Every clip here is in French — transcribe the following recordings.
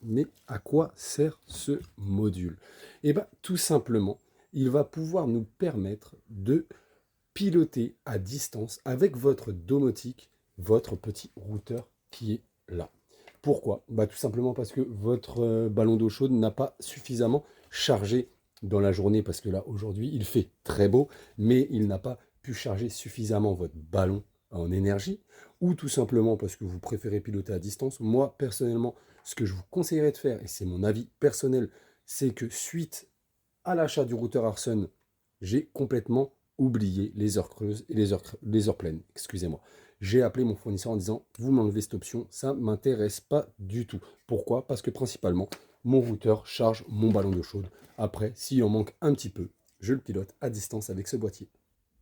mais à quoi sert ce module? Eh bien, tout simplement, il va pouvoir nous permettre de piloter à distance avec votre domotique, votre petit routeur qui est là. Pourquoi? Tout simplement parce que votre ballon d'eau chaude n'a pas suffisamment chargé dans la journée, parce que là, aujourd'hui, il fait très beau, mais il n'a pas pu charger suffisamment votre ballon en énergie, ou tout simplement parce que vous préférez piloter à distance. Moi, personnellement, ce que je vous conseillerais de faire, et c'est mon avis personnel, c'est que suite à l'achat du routeur Arson, j'ai complètement oublié les heures creuses et les heures pleines. Excusez-moi. J'ai appelé mon fournisseur en disant, vous m'enlevez cette option, ça ne m'intéresse pas du tout. Pourquoi? Parce que principalement, mon routeur charge mon ballon d'eau chaude. Après, s'il en manque un petit peu, je le pilote à distance avec ce boîtier.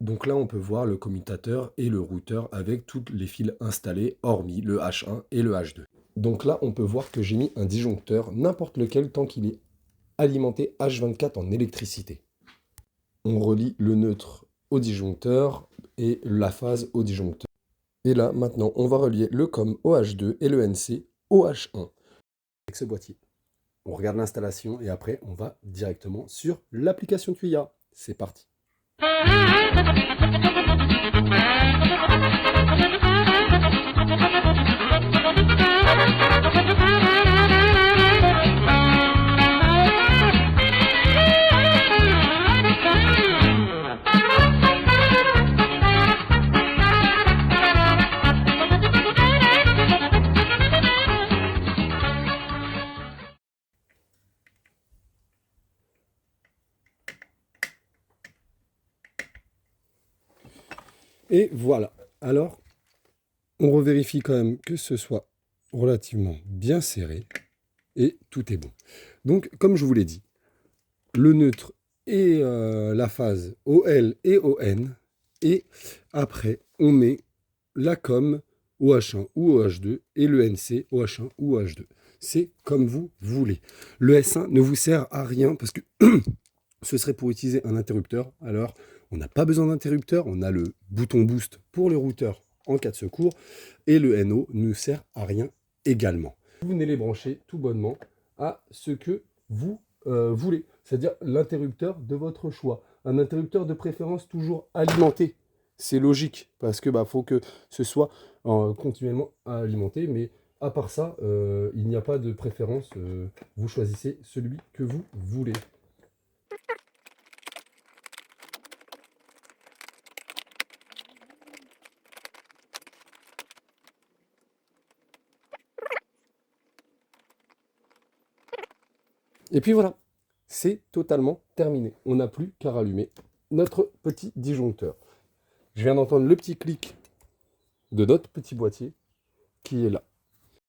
Donc là, on peut voir le commutateur et le routeur avec tous les fils installés, hormis le H1 et le H2. Donc là, on peut voir que j'ai mis un disjoncteur, n'importe lequel, tant qu'il est alimenté H24 en électricité. On relie le neutre au disjoncteur et la phase au disjoncteur. Et là, maintenant, on va relier le COM au H2 et le NC au H1 avec ce boîtier. On regarde l'installation et après, on va directement sur l'application Tuya. C'est parti. Et voilà. Alors, on revérifie quand même que ce soit relativement bien serré et tout est bon. Donc, comme je vous l'ai dit, le neutre et la phase OL et ON. Et après, on met la COM au H1 ou au H2 et le NC au H1 ou au H2. C'est comme vous voulez. Le S1 ne vous sert à rien parce que ce serait pour utiliser un interrupteur. Alors, on n'a pas besoin d'interrupteur. On a le bouton boost pour le routeur en cas de secours. Et le NO ne sert à rien également. Vous venez les brancher tout bonnement à ce que vous voulez. C'est-à-dire l'interrupteur de votre choix. Un interrupteur de préférence toujours alimenté. C'est logique parce que faut que ce soit continuellement alimenté. Mais à part ça, il n'y a pas de préférence. Vous choisissez celui que vous voulez. Et puis voilà, c'est totalement terminé. On n'a plus qu'à rallumer notre petit disjoncteur. Je viens d'entendre le petit clic de notre petit boîtier qui est là.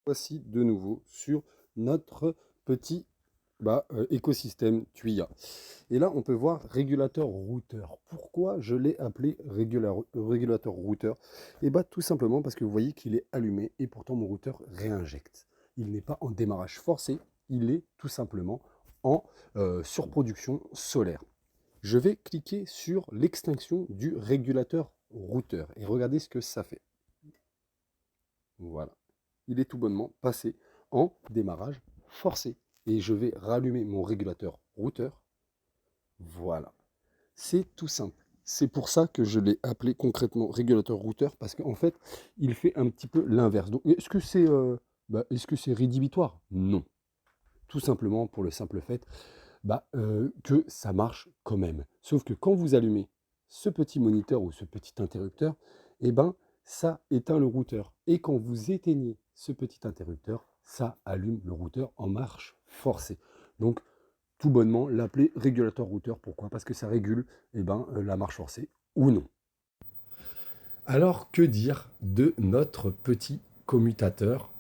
Voici de nouveau sur notre petit écosystème Tuya. Et là, on peut voir régulateur routeur. Pourquoi je l'ai appelé régulateur routeur? Tout simplement parce que vous voyez qu'il est allumé et pourtant mon routeur réinjecte. Il n'est pas en démarrage forcé, il est tout simplement en surproduction solaire. Je vais cliquer sur l'extinction du régulateur routeur et regardez ce que ça fait. Voilà. Il est tout bonnement passé en démarrage forcé. Et je vais rallumer mon régulateur routeur. Voilà. C'est tout simple. C'est pour ça que je l'ai appelé concrètement régulateur routeur, parce qu'en fait, il fait un petit peu l'inverse. Donc, est-ce que c'est rédhibitoire? Non. Tout simplement pour le simple fait que ça marche quand même. Sauf que quand vous allumez ce petit moniteur ou ce petit interrupteur, ça éteint le routeur. Et quand vous éteignez ce petit interrupteur, ça allume le routeur en marche forcée. Donc, tout bonnement, l'appeler régulateur routeur. Pourquoi? Parce que ça régule la marche forcée ou non. Alors, que dire de notre petit commutateur?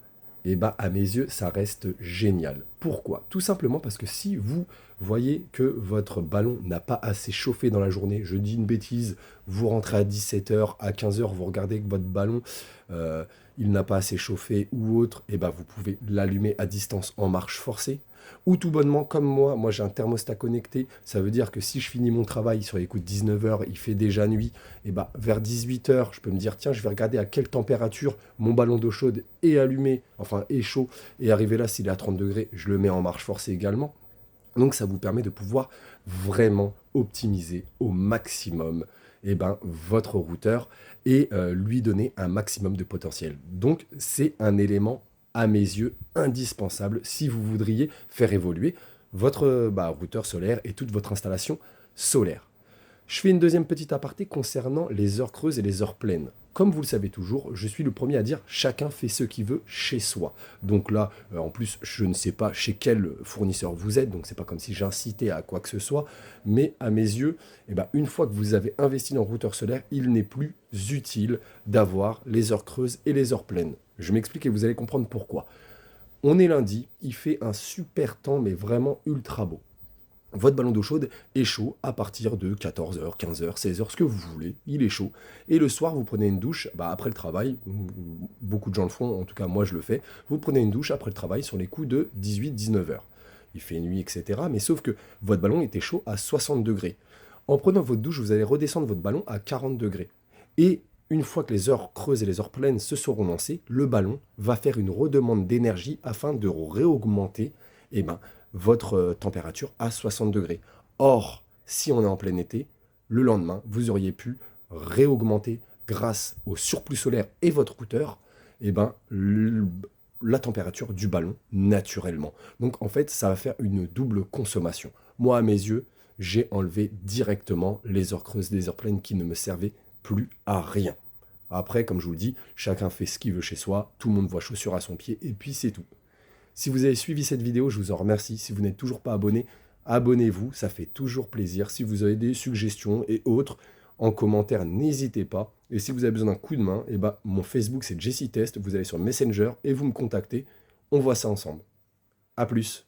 À mes yeux, ça reste génial. Pourquoi? Tout simplement parce que si vous voyez que votre ballon n'a pas assez chauffé dans la journée, je dis une bêtise, vous rentrez à 17h, à 15h, vous regardez que votre ballon, il n'a pas assez chauffé ou autre, vous pouvez l'allumer à distance en marche forcée. Ou tout bonnement, comme moi j'ai un thermostat connecté, ça veut dire que si je finis mon travail sur les coups de 19 heures, il fait déjà nuit, et bah vers 18 heures, je peux me dire, tiens, je vais regarder à quelle température mon ballon d'eau chaude est allumé, enfin est chaud, et arrivé là, s'il est à 30 degrés, je le mets en marche forcée également. Donc ça vous permet de pouvoir vraiment optimiser au maximum votre routeur et lui donner un maximum de potentiel. Donc c'est un élément à mes yeux indispensable si vous voudriez faire évoluer votre routeur solaire et toute votre installation solaire. Je fais une deuxième petite aparté concernant les heures creuses et les heures pleines. Comme vous le savez toujours, je suis le premier à dire chacun fait ce qu'il veut chez soi. Donc là, en plus, je ne sais pas chez quel fournisseur vous êtes, donc c'est pas comme si j'incitais à quoi que ce soit, mais à mes yeux, une fois que vous avez investi dans le routeur solaire, il n'est plus utile d'avoir les heures creuses et les heures pleines. Je m'explique et vous allez comprendre pourquoi. On est lundi, il fait un super temps, mais vraiment ultra beau. Votre ballon d'eau chaude est chaud à partir de 14h, 15h, 16h, ce que vous voulez, il est chaud. Et le soir, vous prenez une douche, après le travail, beaucoup de gens le font, en tout cas moi je le fais, vous prenez une douche après le travail sur les coups de 18-19h. Il fait nuit, etc. Mais sauf que votre ballon était chaud à 60 degrés. En prenant votre douche, vous allez redescendre votre ballon à 40 degrés. Et une fois que les heures creuses et les heures pleines se seront lancées, le ballon va faire une redemande d'énergie afin de réaugmenter votre température à 60 degrés. Or, si on est en plein été, le lendemain, vous auriez pu réaugmenter grâce au surplus solaire et votre routeur, la température du ballon naturellement. Donc en fait, ça va faire une double consommation. Moi, à mes yeux, j'ai enlevé directement les heures creuses des heures pleines qui ne me servaient plus à rien. Après, comme je vous le dis, chacun fait ce qu'il veut chez soi, tout le monde voit chaussure à son pied, et puis c'est tout. Si vous avez suivi cette vidéo, je vous en remercie. Si vous n'êtes toujours pas abonné, abonnez-vous, ça fait toujours plaisir. Si vous avez des suggestions et autres, en commentaire, n'hésitez pas. Et si vous avez besoin d'un coup de main, mon Facebook c'est Jesse Test, vous allez sur Messenger et vous me contactez. On voit ça ensemble. A plus.